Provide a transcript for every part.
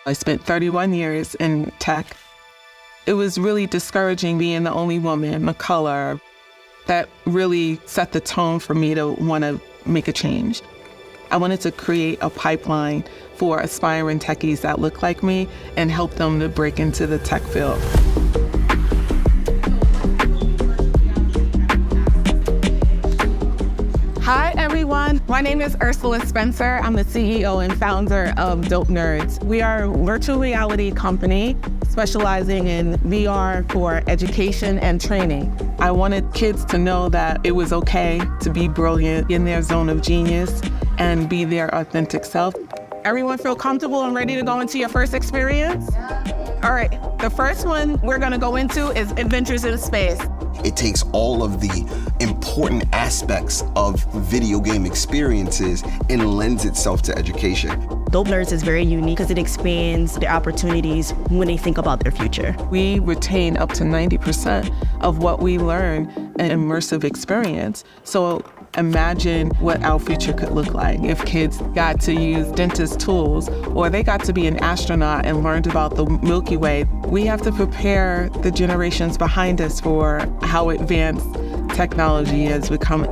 I spent 31 years in tech. It was really discouraging being the only woman of color. That really set the tone for me to want to make a change. I wanted to create a pipeline for aspiring techies that look like me and help them to break into the tech field. Hi everyone, my name is Ursula Spencer. I'm the CEO and founder of Dope Nerds. We are a virtual reality company specializing in VR for education and training. I wanted kids to know that it was okay to be brilliant in their zone of genius and be their authentic self. Everyone feel comfortable and ready to go into your first experience? All right, the first one we're gonna go into is Adventures in Space. It takes all of the important aspects of video game experiences and lends itself to education. Dope Nerds is very unique because it expands their opportunities when they think about their future. We retain up to 90% of what we learn in immersive experience. So imagine what our future could look like if kids got to use dentist tools or they got to be an astronaut and learned about the Milky Way. We have to prepare the generations behind us for how advanced technology has become.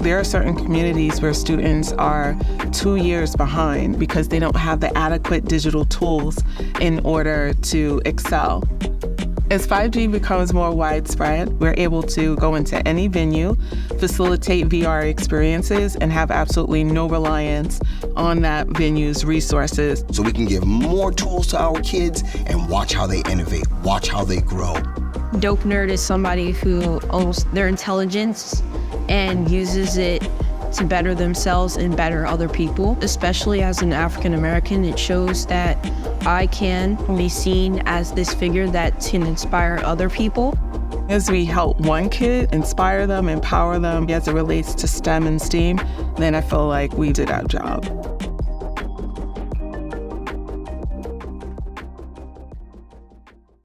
There are certain communities where students are 2 years behind because they don't have the adequate digital tools in order to excel. As 5G becomes more widespread, we're able to go into any venue, facilitate VR experiences, and have absolutely no reliance on that venue's resources. So we can give more tools to our kids and watch how they innovate, watch how they grow. Dope Nerd is somebody who owns their intelligence and uses it to better themselves and better other people. Especially as an African American, it shows that I can be seen as this figure that can inspire other people. As we help one kid, inspire them, empower them as it relates to STEM and STEAM, then I feel like we did our job.